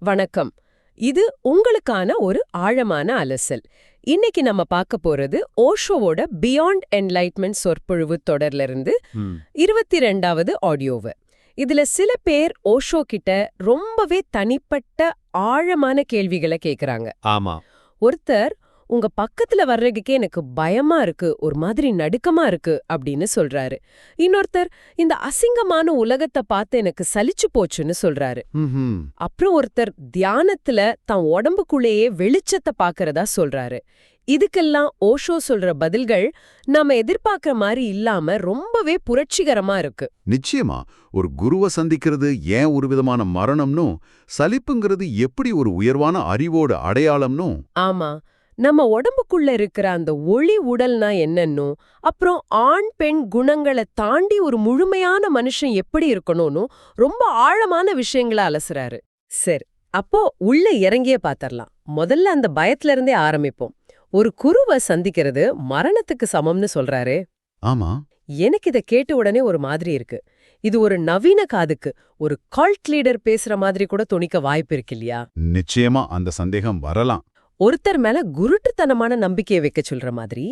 வணக்கம். இது உங்களுக்கான ஒரு ஆழமான அலசல். இன்னைக்கு நம்ம பார்க்க போறது ஓஷோவோட பியாண்ட் என்லைட்மெண்ட் சொற்பொழிவு தொடர்ல இருந்து 22வது ஆடியோவு. இதுல சில பேர் ஓஷோ கிட்ட ரொம்பவே தனிப்பட்ட ஆழமான கேள்விகளை கேக்குறாங்க. ஆமா. ஒருத்தர், உங்க பக்கத்துல வர்றதுக்கே எனக்கு பயமா இருக்கு, ஒரு மாதிரி நடுக்கமா இருக்கு அப்படின்னு சொல்றாரு. இன்னொருத்தர், இந்த அசிங்கமான உலகத்தை பார்த்து எனக்கு சலிச்சு போச்சுன்னு சொல்றாரு. அப்புறம் ஒருத்தர் தியானத்துல தான் உடம்புக்குள்ளேயே வெளிச்சத்தை பாக்குறதா சொல்றாரு. இதுக்கெல்லாம் ஓஷோ சொல்ற பதில்கள் நாம எதிர்பார்க்கிற மாதிரி இல்லாம ரொம்பவே புரட்சிகரமா இருக்கு. நிச்சயமா, ஒரு குருவை சந்திக்கிறது ஏன் ஒரு விதமான மரணம்னும், சலிப்புங்கிறது எப்படி ஒரு உயர்வான அறிவோட அடையாளம்னும். ஆமா, நம்ம உடம்புக்குள்ள இருக்கிற அந்த ஒளி உடல்னா என்னன்னு, அப்புறம் ஆண் பெண் குணங்களை தாண்டி ஒரு முழுமையான மனுஷன் எப்படி இருக்கணும்னு ரொம்ப ஆழமான விஷயங்களை அலசுறாரு. சரி, அப்போ உள்ள இறங்கியே பாத்திரலாம். முதல்ல அந்த பயத்துல இருந்தே ஆரம்பிப்போம். ஒரு குருவை சந்திக்கிறது மரணத்துக்கு சமம்னு சொல்றாரு. ஆமா, எனக்கு இதை கேட்ட உடனே ஒரு மாதிரி இருக்கு. இது ஒரு நவீன காதுக்கு ஒரு கல்ட் லீடர் பேசுற மாதிரி கூட துணிக்க வாய்ப்பு இருக்கு இல்லையா? நிச்சயமா அந்த சந்தேகம் வரலாம். ஒருத்தர் மேல குருட்டுத்தனமான நம்பிக்கையை வைக்க சொல்ற மாதிரி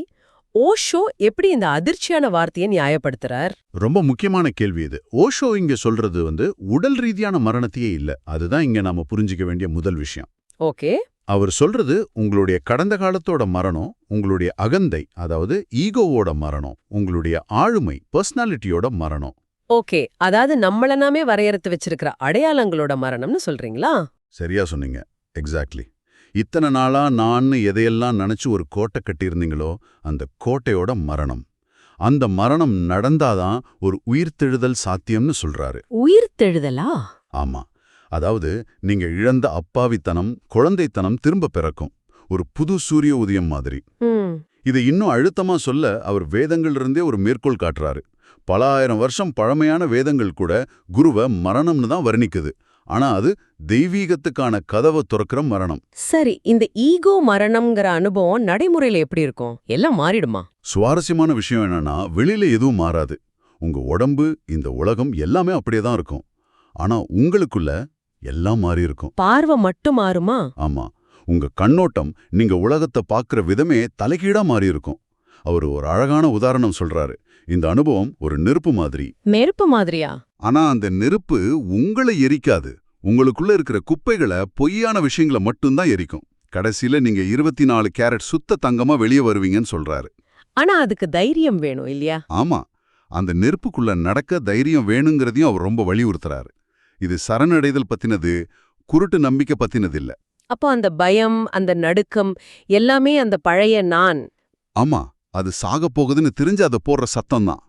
ஓஷோ எப்படி இந்த அதிர்ச்சியான வார்த்தையை நியாயப்படுத்துறார்? ரொம்ப முக்கியமான கேள்வி இது. ஓஷோ இங்க சொல்றது உடல் ரீதியான மரணத்தையே இல்ல. அதுதான் இங்க நாம புரிஞ்சிக்க வேண்டிய முதல் விஷயம். ஓகே. அவர் சொல்றது உங்களுடைய கடந்த காலத்தோட மரணம், உங்களுடைய அகந்தை, அதாவது ஈகோவோட மரணம், உங்களுடைய ஆளுமை, பர்சனாலிட்டியோட மரணம். ஓகே, அதாவது நம்மள நாமே வரையறுத்து வச்சிருக்கிற அடையாளங்களோட மரணம்னு சொல்றீங்களா? சரியா சொன்னீங்க. எக்ஸாக்ட்லி. இத்தனை நாளா நான் எதையெல்லாம் நினைச்சு ஒரு கோட்டை கட்டியிருந்தீங்களோ, அந்த கோட்டையோட மரணம். அந்த மரணம் நடந்தாதான் ஒரு உயிர்த்தெழுதல் சாத்தியம்னு சொல்றாரு. உயிர்த்தெழுதலா? ஆமா, அதாவது நீங்க இழந்த அப்பாவித்தனம், குழந்தைத்தனம் திரும்ப பிறக்கும். ஒரு புது சூரிய உதயம் மாதிரி. இதை இன்னும் அழுத்தமா சொல்ல அவர் வேதங்கள்ல ஒரு மேற்கோள் காட்டுறாரு. பல ஆயிரம் வருஷம் பழமையான வேதங்கள் கூட குருவை மரணம்னு தான் வர்ணிக்குது. ஆனா அது தெய்வீகத்துக்கான கதவை துறக்கிற மரணம். சரி, இந்த ஈகோ மரணம்ங்கிற அனுபவம் நடைமுறையில எப்படி இருக்கும்? எல்லாம் மாறிடுமா? சுவாரஸ்யமான விஷயம் என்னன்னா, வெளியில எதுவும் மாறாது. உங்க உடம்பு, இந்த உலகம் எல்லாமே அப்படியே தான் இருக்கும். ஆனா உங்களுக்குள்ள எல்லாம் மாறி இருக்கும். பார்வை மட்டும் மாறுமா? ஆமா, உங்க கண்ணோட்டம், நீங்க உலகத்தை பார்க்கிற விதமே தலைகீழா மாறி இருக்கும். அவர் ஒரு அழகான உதாரணம் சொல்றாரு. இந்த அனுபவம் ஒரு நெருப்பு மாதிரி. நெருப்பு மாதிரியா? ஆனா அந்த நெருப்பு உங்களை எரிக்காது. உங்களுக்குள்ள இருக்கிற குப்பைகளை, பொய்யான விஷயங்களை மட்டும்தான் எரிக்கும். கடைசியில நீங்க 24 கேரட் சுத்த தங்கமா வெளியே வருவீங்கன்னு சொல்றாரு. ஆனா அதுக்கு தைரியம் வேணும் இல்லையா? ஆமா, அந்த நெருப்புக்குள்ள நடக்க தைரியம் வேணுங்கிறதையும் அவர் ரொம்ப வலியுறுத்துறாரு. இது சரணடைதல் பத்தினது, குருட்டு நம்பிக்கை பத்தினது இல்ல. அப்போ அந்த பயம், அந்த நடுக்கம் எல்லாமே அந்த பழைய நான். ஆமா, அது சாக போகுதுன்னு தெரிஞ்சு அதை போடுற சத்தம் தான்.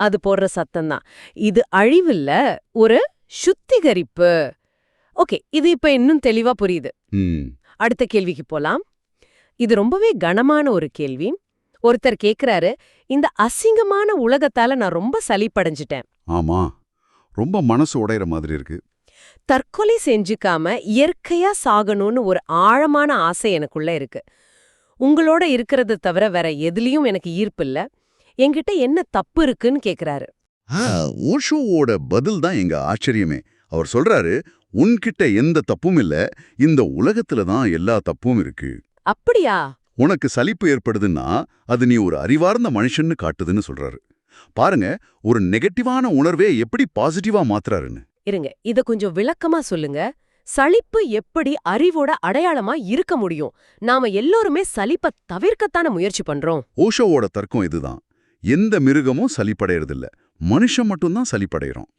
அது போடுற சத்தம் தான். இது அழிவில்ல, ஒரு சுத்திகரிப்பு. ஓகே, இது இப்ப இன்னும் தெளிவா புரியுது. அடுத்த கேள்விக்கு போலாம். இது ரொம்பவே கனமான ஒரு கேள்வி. ஒருத்தர் கேக்குறாரு, இந்த அசிங்கமான உலகத்தால நான் ரொம்ப சலிப்படைஞ்சிட்டேன். ஆமா, ரொம்ப மனசு உடையிற மாதிரி இருக்கு. தற்கொலை செஞ்சுக்காம இயற்கையா சாகணும்னு ஒரு ஆழமான ஆசை எனக்குள்ள இருக்கு. உங்களோட இருக்கிறத தவிர வேற எதுலயும் எனக்கு ஈர்ப்பு இல்ல. என்கிட்ட என்ன தப்பு இருக்குன்னு கேக்குறாரு. ஓஷோவோட பதில் தான் எங்க ஆச்சரியமே. அவர் சொல்றாரு, உன்கிட்ட எந்த தப்பும் இல்ல, இந்த உலகத்துல தான் எல்லா தப்பும் இருக்கு. அப்படியா? உனக்கு சலிப்பு ஏற்படுதுன்னா அது நீ ஒரு அறிவார்ந்த மனுஷன்னு காட்டுதுன்னு சொல்றாரு. பாருங்க, ஒரு நெகட்டிவான உணர்வே எப்படி பாசிட்டிவா மாத்துறாருன்னு. இருங்க, இத கொஞ்சம் விளக்கமா சொல்லுங்க. சலிப்பு எப்படி அறிவோட அடையாளமா இருக்க முடியும்? நாம எல்லோருமே சலிப்பை தவிர்க்கத்தான முயற்சி பண்றோம். ஓஷோவோட தர்க்கம் இதுதான். எந்த மிருகமும் சலிப்படையறதில்ல, மனுஷன் மட்டும்தான் சலிப்படைகிறோம்.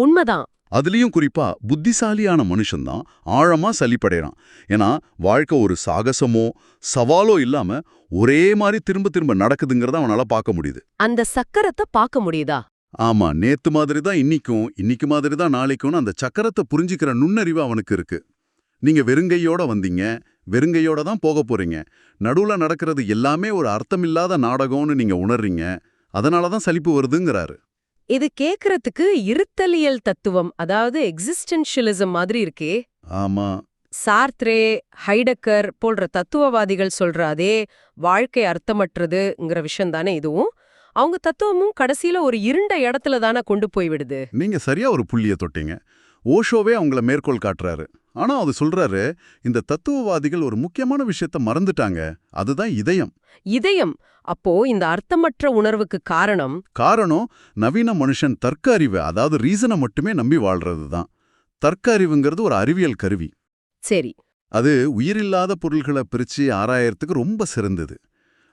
உண்மைதான். அதுலயும் குறிப்பா புத்திசாலியான மனுஷன்தான் ஆழமா சலிப்படைறான். ஏன்னா வாழ்க்கை ஒரு சாகசமோ சவாலோ இல்லாம ஒரே மாதிரி திரும்ப திரும்ப நடக்குதுங்கிறத அவனால பார்க்க முடியுது. அந்த சக்கரத்தை பார்க்க முடியுதா? ஆமா, நேத்து மாதிரி தான் இன்னைக்கும், இன்னைக்கு மாதிரி தான் நாளைக்கும்னு அந்த சக்கரத்தை புரிஞ்சுக்கிற நுண்ணறிவு அவனுக்கு இருக்கு. நீங்க வெறுங்கையோட வந்தீங்க, வெறுங்கையோட தான் போக போறீங்க. நடுவுல நடக்கிறது எல்லாமே ஒரு அர்த்தமில்லாத நாடகம்னு நீங்க உணர்றீங்க. அதனாலதான் சலிப்பு வருதுங்கிறாரு. இது கேக்குறதுக்கு இருத்தலியல் தத்துவம், அதாவது எக்ஸிஸ்டென்ஷியலிசம் மாதிரி இருக்கே. ஆமா, சார்த்ரே, ஹைடக்கர் போன்ற தத்துவவாதிகள் சொல்ற அதே வாழ்க்கை அர்த்தமற்றதுங்கிற விஷயம் தானே இதுவும். அவங்க தத்துவமும் கடைசியில ஒரு இருண்ட இடத்துல தானே கொண்டு போய் விடுது. நீங்க சரியா ஒரு புள்ளிய தொட்டீங்க. ஓஷோவே அவங்கள மேற்கோள் காட்டுறாரு. ஆனா அது சொல்றாரு, இந்த தத்துவவாதிகள் ஒரு முக்கியமான விஷயத்த மறந்துட்டாங்க. அதுதான் இதயம். இதயம். அப்போ இந்த அர்த்தமற்ற உணர்வுக்கு காரணம் காரணம் நவீன மனுஷன் தர்க்க அறிவை, அதாவது ரீசனை மட்டுமே நம்பி வாழ்றது தான். தர்க்க அறிவுங்கிறது ஒரு அறிவியல் கருவி. சரி. அது உயிரில்லாத பொருள்களை பிரிச்சு ஆராயறதுக்கு ரொம்ப சிறந்தது.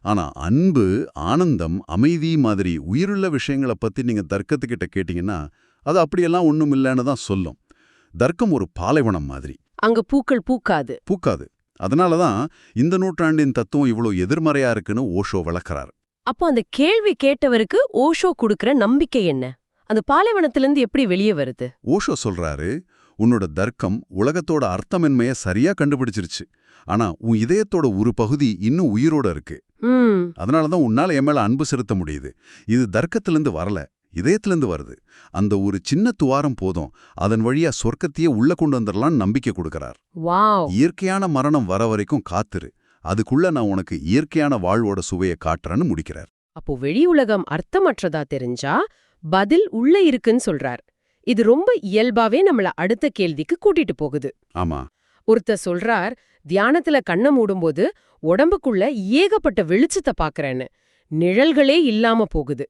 ஆனா அன்பு, ஆனந்தம், அமைதி மாதிரி உயிருள்ள விஷயங்களை பத்தி நீங்க தர்க்கத்துக்கிட்ட கேட்டீங்கன்னா அது அப்படியெல்லாம் ஒண்ணும் இல்லைன்னு தான் சொல்லும். தர்க்கம் ஒரு பாலைவனம் மாதிரி. அங்க பூக்கள் பூக்காது. அதனாலதான் இந்த நூற்றாண்டின் தத்துவம் இவ்வளோ எதிர்மறையா இருக்குன்னு ஓஷோ விளக்குறார். அப்போ அந்த கேள்வி கேட்டவருக்கு ஓஷோ கொடுக்கிற நம்பிக்கை என்ன? அந்த பாலைவனத்திலிருந்து எப்படி வெளியே வருது? ஓஷோ சொல்றாரு, உன்னோட தர்க்கம் உலகத்தோட அர்த்தமின்மைய சரியா கண்டுபிடிச்சிருச்சு. ஆனா உன் இதயத்தோட ஒரு பகுதி இன்னும் உயிரோட இருக்கு. அதனாலதான் உன்னால என் மேல அன்பு செலுத்த முடியுது. இது தர்க்கத்திலிருந்து வரல, இதயத்திலிருந்து வருது. அந்த ஒரு சின்ன துவாரம் போதும், அதன் வழியா சொர்க்கத்தையே உள்ள கொண்டு வந்துடலாம்னு நம்பிக்கை கொடுக்கறார். இயற்கையான மரணம் வர வரைக்கும் காத்துரு, அதுக்குள்ள நான் உனக்கு இயற்கையான வாழ்வோட சுவையை காட்டுறேன்னு முடிக்கிறார். அப்போ வெளி உலகம் அர்த்தமற்றதா தெரிஞ்சா பதில் உள்ள இருக்குன்னு சொல்றார். இது ரொம்ப இயல்பாவே நம்மள அடுத்த கேள்விக்கு கூட்டிட்டு போகுது. ஆமா. ஒருத்தர் சொல்றார், தியானத்துல கண்ணை மூடும்போது உடம்புக்குள்ள ஏகப்பட்ட வெளிச்சத்தை பாக்குறேன்னு, நிழல்களே இல்லாம போகுது.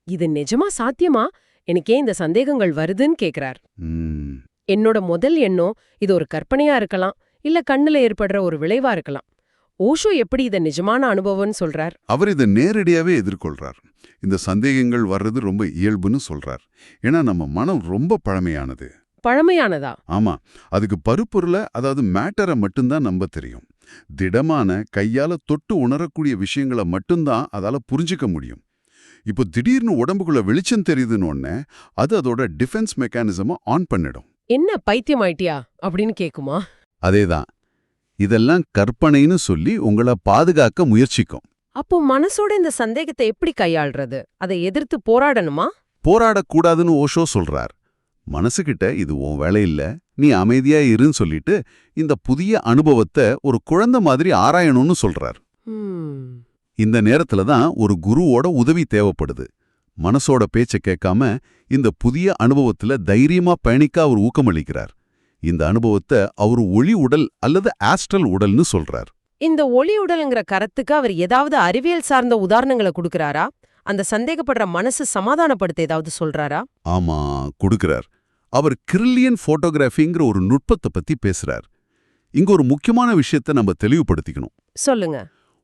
இது நிஜமா சாத்தியமா? எனக்கே இந்த சந்தேகங்கள் வருதுன்னு கேக்குறார். என்னோட முதல் எண்ணம் இது ஒரு கற்பனையா இருக்கலாம், இல்ல கண்ணுல ஏற்படுற ஒரு விளைவா இருக்கலாம். ஓஷோ எப்படி இதை நிஜமான அனுபவம்னு சொல்றார்? அவர் இதை நேரடியாவே எதிர்கொள்றார். இந்த சந்தேகங்கள் வர்றது ரொம்ப இயல்புன்னு சொல்றார். ஏன்னா நம்ம மனம் ரொம்ப பழமையானது. பழமையானதா? ஆமா. அதுக்கு பருப்பொருளை, அதாவது மேட்டரை மட்டும்தான் நம்ப தெரியும். திடமான கையால தொட்டு உணரக்கூடிய விஷயங்களை மட்டும்தான் அதால புரிஞ்சிக்க முடியும். இப்போ திடீர்னு உடம்புக்குள்ள வெளிச்சம் தெரியுதுன்னு ஒண்ணே அது அதோட டிஃபென்ஸ் மெக்கானிசமை ஆன் பண்ணிடும். என்ன பைத்தியம் ஆயிட்டியா அப்படின்னு கேக்குமா? அதேதான். இதெல்லாம் கற்பனைன்னு சொல்லி உங்களை பாதுகாக்க முயற்சிக்கும். அப்போ மனசோட இந்த சந்தேகத்தை எப்படி கையாள்றது? அதை எதிர்த்து போராடணுமா? போராடக்கூடாதுன்னு ஓஷோ சொல்றார். மனசுகிட்ட இது உன் வேலை இல்ல, நீ அமைதியா இருன்னு சொல்லிட்டு இந்த புதிய அனுபவத்தை ஒரு குழந்தை மாதிரி ஆராயணும்னு சொல்றார். இந்த நேரத்துல தான் ஒரு குருவோட உதவி தேவைப்படுது. மனசோட பேச்ச கேட்காம இந்த புதிய அனுபவத்துல தைரியமா பயணிக்க அவர் ஊக்கமளிக்கிறார். இந்த அனுபவத்தை அவர் ஒளி உடல் அல்லது ஆஸ்ட்ரல் உடல்னு சொல்றார். இந்த ஒளி உடல்ங்கிற கருத்துக்கு அவர் ஏதாவது அறிவியல் சார்ந்த உதாரணங்களை கொடுக்கறாரா? அந்த சந்தேகப்படுற மனசு சமாதானப்படுத்த ஏதாவது சொல்றாரா? ஆமா, கொடுக்கிறார். அவர் கிரில்லியன் போட்டோகிராஃபிங்கிற ஒரு நுட்பத்தை பத்தி பேசுறார். இங்க ஒரு முக்கியமான விஷயத்தை நம்ம தெளிவுபடுத்திக்கணும். சொல்லுங்க.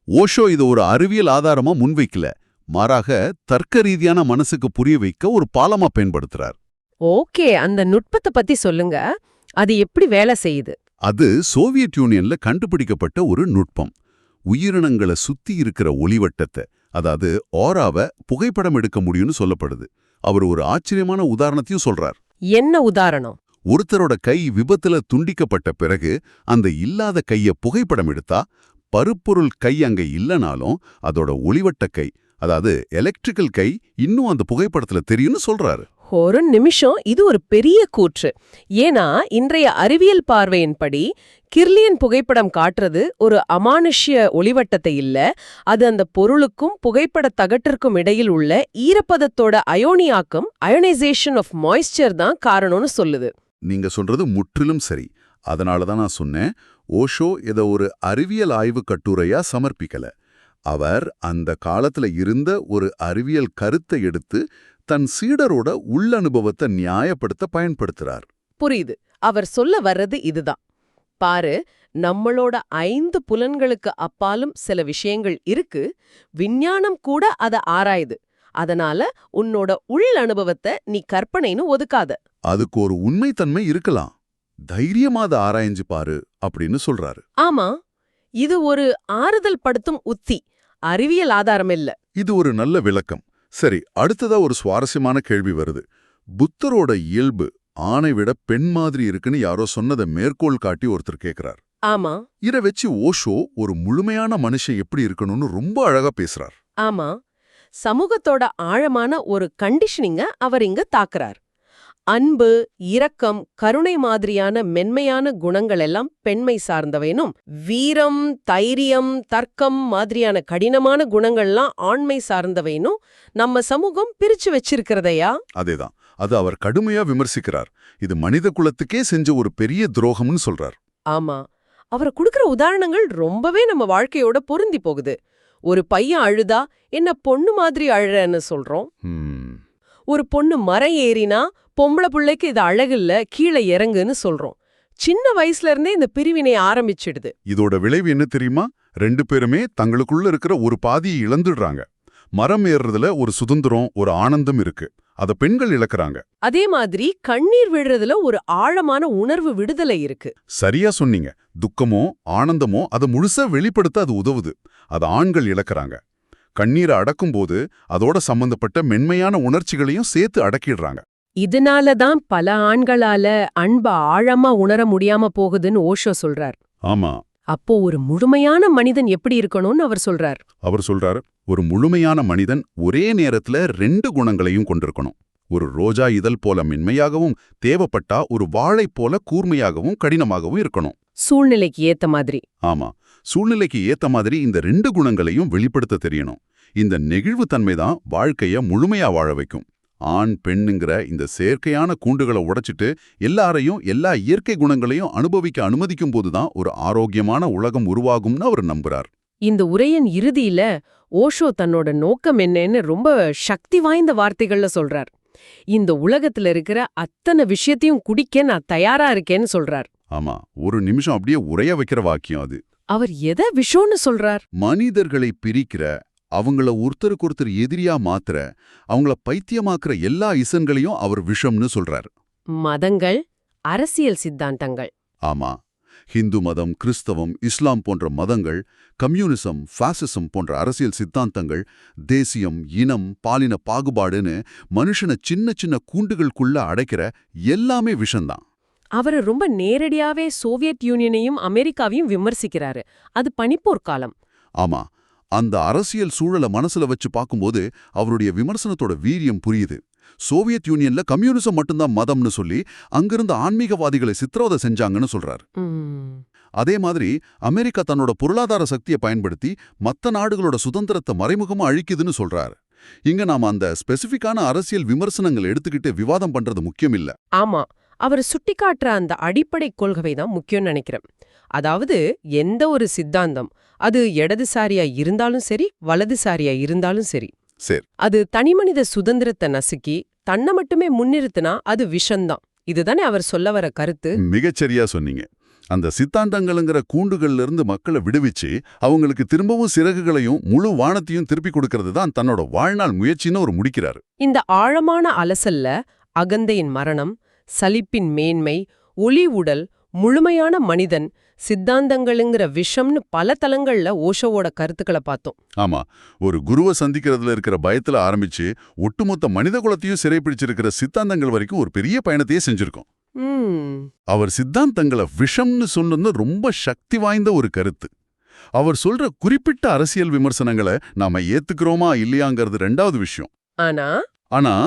ஓஷோ இது ஒரு அறிவியல் ஆதாரமா முன்வைக்கல, மாறாக தர்க்க ரீதியான மனசுக்கு புரிய வைக்க ஒரு பாலமா பயன்படுத்துறார். ஓகே, அந்த நுட்பத்தை பத்தி சொல்லுங்க. அது எப்படி வேலை செய்யுது? அது சோவியத் யூனியன்ல கண்டுபிடிக்கப்பட்ட ஒரு நுட்பம். உயிரினங்களை சுத்தி இருக்கிற ஒளிவட்டத்தை, அதாவது ஆராவை புகைப்படம் எடுக்க முடியும்னு சொல்லப்படுது. அவர் ஒரு ஆச்சரியமான உதாரணத்தையும் சொல்றார். என்ன உதாரணம்? ஒருத்தரோட கை விபத்துல துண்டிக்கப்பட்ட பிறகு அந்த இல்லாத கைய புகைப்படம் எடுத்தா பருப்பொருள் கை அங்க இல்லனாலும் அதோட ஒளிவட்ட கை, அதாவது எலக்ட்ரிக்கல் கை இன்னும் அந்த புகைப்படத்துல தெரியும்னு சொல்றாரு. ஒரு நிமிஷம், இது ஒரு பெரிய கூற்று. ஏன்னா இன்றைய அறிவியல் பார்வையின்படி கிர்லியன் புகைப்படம் காட்டுறது ஒரு அமானுஷ்ய ஒளிவட்டத்தை இல்ல, அது அந்த பொருளுக்கும் புகைப்பட தகட்டிற்கும் இடையில் உள்ள ஈரப்பதத்தோட அயோனியாக்கம், அயோனைசேஷன் ஆஃப் மாய்ஸ்சர் தான் காரணம்னு சொல்லுது. நீங்க சொல்றது முற்றிலும் சரி. அதனாலதான் நான் சொன்னேன், ஓஷோ இதை ஒரு அறிவியல் ஆய்வு கட்டுரையா சமர்ப்பிக்கல. அவர் அந்த காலத்துல இருந்த ஒரு அறிவியல் கருத்தை எடுத்து தன் சீடரோட உள்ளனுபவத்தை நியாயப்படுத்த பயன்படுத்துறார். புரியுது. அவர் சொல்ல வர்றது இதுதான். பாரு, நம்மளோட 5 புலன்களுக்கு அப்பாலும் சில விஷயங்கள் இருக்கு, விஞ்ஞானம் கூட அதை ஆராயுது. அதனால உன்னோட உள் அனுபவத்தை நீ கற்பனைன்னு ஒதுக்காத. அதுக்கு ஒரு உண்மைத்தன்மை இருக்கலாம், தைரியமா அதை ஆராய்ஞ்சு பாரு அப்படின்னு சொல்றாரு. ஆமா, இது ஒரு ஆறுதல் படுத்தும் உத்தி, அறிவியல் ஆதாரம் இல்ல. இது ஒரு நல்ல விளக்கம். சரி, அடுத்ததா ஒரு சுவாரஸ்யமான கேள்வி வருது. புத்தரோட இயல்பு ஆணை விட பெண் மாதிரி இருக்குன்னு யாரோ சொன்னதை மேற்கோள் காட்டி ஒருத்தர் கேட்கிறார். ஆமா. இதை வச்சு ஓஷோ ஒரு முழுமையான மனுஷன் எப்படி இருக்கணும்னு ரொம்ப அழகா பேசுறார். ஆமா, சமூகத்தோட ஆழமான ஒரு கண்டிஷனிங்க அவர் இங்க தாக்குறார். அன்பு, இரக்கம், கருணை மாதிரியான மென்மையான குணங்கள் எல்லாம் பெண்மை சார்ந்தவைனும், வீரம், தைரியம், தர்க்கம் மாதிரியான கடினமான குணங்கள்லாம் ஆண்மை சார்ந்தவைனும் நம்ம சமூகம் பிரிச்சு வச்சிருக்கிறதையா? அதேதான். அது அவர் கடுமையா விமர்சிக்கிறார். இது மனித குலத்துக்கே செஞ்ச ஒரு பெரிய துரோகம்னு சொல்றார். ஆமா, அவரை குடுக்கிற உதாரணங்கள் ரொம்பவே நம்ம வாழ்க்கையோட பொருந்தி போகுது. ஒரு பையன் அழுதா என்ன பொண்ணு மாதிரி அழறன்னு சொல்றோம். ஒரு பொண்ணு மரம் ஏறினா பொம்பளை பிள்ளைக்கு இது அழகில்ல, கீழே இறங்குன்னு சொல்றோம். சின்ன வயசுல இருந்தே இந்த பிரிவினை ஆரம்பிச்சிடுது. இதோட விளைவு என்ன தெரியுமா? 2 பேருமே தங்களுக்குள்ள இருக்கிற ஒரு பாதியை இழந்துடுறாங்க. மரம் ஏறுறதுல ஒரு சுதந்திரம், ஒரு ஆனந்தம் இருக்கு. அத பெண்கள் இழக்கறாங்க. அதே மாதிரி கண்ணீர் விடுறதுல ஒரு ஆழமான உணர்வு விடுதலை இருக்கு. சரியா சொன்னீங்க. துக்கமோ ஆனந்தமோ அதை முழுசா வெளிப்படுத்த அது உதவுது. அது ஆண்கள் இழக்கறாங்க. கண்ணீரை அடக்கும்போது அதோட சம்பந்தப்பட்ட மென்மையான உணர்ச்சிகளையும் சேர்த்து அடக்கிடுறாங்க. இதனாலதான் பல ஆண்களால அன்ப ஆழமா உணர முடியாம போகுதுன்னு ஓஷோ சொல்றார். ஆமா. அப்போ ஒரு முழுமையான மனிதன் எப்படி இருக்கணும்னு அவர் சொல்றார். அவர் சொல்றாரு, ஒரு முழுமையான மனிதன் ஒரே நேரத்துல 2 குணங்களையும் கொண்டிருக்கணும். ஒரு ரோஜா இதழ் போல மென்மையாகவும், தேவைப்பட்டா ஒரு வாழை போல கூர்மையாகவும் கடினமாகவும் இருக்கணும். சூழ்நிலைக்கு ஏத்த மாதிரி. ஆமா, சூழ்நிலைக்கு ஏத்த மாதிரி இந்த 2 குணங்களையும் வெளிப்படுத்த தெரியணும். இந்த நெகிழ்வு தன்மைதான் வாழ்க்கைய முழுமையா வாழ வைக்கும். ஆண் பெண்ணுங்கிற இந்த செயற்கையான கூண்டுகளை உடைச்சிட்டு எல்லாரையும் எல்லா இயற்கை குணங்களையும் அனுபவிக்க அனுமதிக்கும் போதுதான் ஒரு ஆரோக்கியமான உலகம் உருவாகும்னு அவர் நம்புறார். இந்த உரையின் இறுதியில ஓஷோ தன்னோட நோக்கம் என்னன்னு ரொம்ப சக்தி வாய்ந்த வார்த்தைகள்ல சொல்றார். இந்த உலகத்துல இருக்கிற அத்தனை விஷயத்தையும் குடிக்க நான் தயாரா இருக்கேன்னு சொல்றார். ஆமா, ஒரு நிமிஷம் அப்படியே உரைய வைக்கிற வாக்கியம் அது. அவர் எதை விஷம்னு சொல்றார்? மனிதர்களை பிரிக்கிற, அவங்கள ஒருத்தருக்கொருத்தர் எதிரியா மாத்துற, அவங்கள பைத்தியமாக்குற எல்லா இசன்களையும் அவர் விஷம்னு சொல்றார். மதங்கள், அரசியல் சித்தாந்தங்கள். ஆமா, ஹிந்து மதம், கிறிஸ்தவம், இஸ்லாம் போன்ற மதங்கள், கம்யூனிசம், பாசிசம் போன்ற அரசியல் சித்தாந்தங்கள், தேசியம், இனம், பாலின பாகுபாடுன்னு மனுஷனை சின்ன சின்ன கூண்டுகளுக்குள்ள அடைக்கிற எல்லாமே விஷம்தான். அவர் ரொம்ப நேரடியாவே சோவியத் யூனியனையும் அமெரிக்காவையும் விமர்சிக்கிறாரு. அது பனிப்போர் காலம். ஆமா, அந்த அரசியல் சூழலை மனசுல வச்சு பார்க்கும்போது அவருடைய விமர்சனத்தோட வீரியம் புரியுது. சோவியத் யூனியன்ல கம்யூனிசம் மட்டும்தான் மதம்னு சொல்லி அங்கிருந்த ஆன்மீகவாதிகளை சித்திரவதை செஞ்சாங்கன்னு சொல்றாரு. அதே மாதிரி அமெரிக்கா தன்னோட பொருளாதார சக்தியை பயன்படுத்தி மத்த நாடுகளோட சுதந்திரத்தை மறைமுகமா அழிக்குதுன்னு சொல்றாரு. இங்க நாம அந்த ஸ்பெசிபிக்கான அரசியல் விமர்சனங்கள் எடுத்துக்கிட்டு விவாதம் பண்றது முக்கியம் இல்ல. ஆமா, அவர் சுட்டிக்காட்டுற அந்த அடிப்படை கொள்கை தான் முக்கியம்னு நினைக்கிறேன். அதாவது எந்த ஒரு சித்தாந்தம், அது இடதுசாரியா இருந்தாலும் சரி, வலதுசாரியா இருந்தாலும் சரி, அது தனிமனித சுதந்திரத்தை நசுக்கி தன்னை மட்டுமே முன்னிறுத்தினா அது விஷம்தான். இதுதானே அவர் சொல்ல வர கருத்து. மிகச்சரியா சொன்னீங்க. அந்த சித்தாந்தங்கள்ங்கிற கூண்டுகள்ல இருந்து மக்களை விடுவிச்சு அவங்களுக்கு திரும்பவும் சிறகுகளையும் முழு வானத்தையும் திருப்பி கொடுக்கறது தான் தன்னோட வாழ்நாள் முயற்சின்னு ஒரு முடிக்கிறாரு. இந்த ஆழமான அலசல்ல அகந்தையின் மரணம், சலிப்பின் மேன்மை, ஒளி உடல், முழுமையான மனிதன், சித்தாந்தங்களுங்கிற விஷம்னு பல தலங்கள்ல ஓஷோவோட கருத்துக்களை பார்த்தோம். ஆமா, ஒரு குருவை சந்திக்கிறதுல இருக்கிற பயத்துல ஆரம்பிச்சு ஒட்டுமொத்த மனித குலத்தையும் சிறைப்பிடிச்சிருக்கிற சித்தாந்தங்கள் வரைக்கும் ஒரு பெரிய பயணத்தையே செஞ்சிருக்கோம். அவர் சித்தாந்தங்களை விஷம்னு சொன்னது ரொம்ப சக்தி வாய்ந்த ஒரு கருத்து. அவர் சொல்ற குறிப்பிட்ட அரசியல் விமர்சனங்களை நாம ஏத்துக்கிறோமா இல்லையாங்கிறது 2வது விஷயம். ஆனா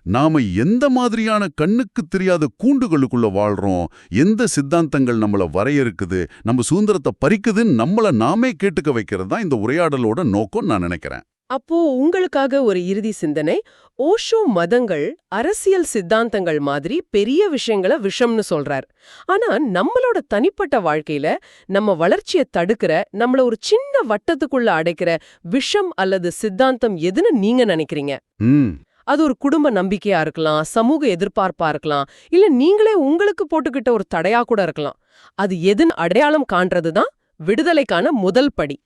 நாம எந்த மாதிரியான கண்ணுக்கு தெரியாத கூண்டுகளுக்குள்ள வாழ்றோம், எந்த சித்தாந்தங்கள் நம்மள வரையறுக்குது, நம்ம சுதந்திரத்தை பறிக்குதுன்னு நம்மள நாமே கேட்டுக்க வைக்கிறது தான் இந்த உரையாடலோட நோக்கம் நான் நினைக்கிறேன். அப்போ உங்களுக்காக ஒரு இறுதி சிந்தனை. ஓஷோ மதங்கள், அரசியல் சித்தாந்தங்கள் மாதிரி பெரிய விஷயங்களை விஷம்னு சொல்றார். ஆனா நம்மளோட தனிப்பட்ட வாழ்க்கையில நம்ம வளர்ச்சியை தடுக்கிற, நம்மள ஒரு சின்ன வட்டத்துக்குள்ள அடைக்கிற விஷம் அல்லது சித்தாந்தம் எதுன்னு நீங்க நினைக்கிறீங்க? அது ஒரு குடும்ப நம்பிக்கையா இருக்கலாம், சமூக எதிர்பார்ப்பா இருக்கலாம், இல்ல நீங்களே உங்களுக்கு போட்டுக்கிட்ட ஒரு தடையா கூட இருக்கலாம். அது எதுன்னு அடையாளம் காண்றதுதான் விடுதலைக்கான முதல் படி.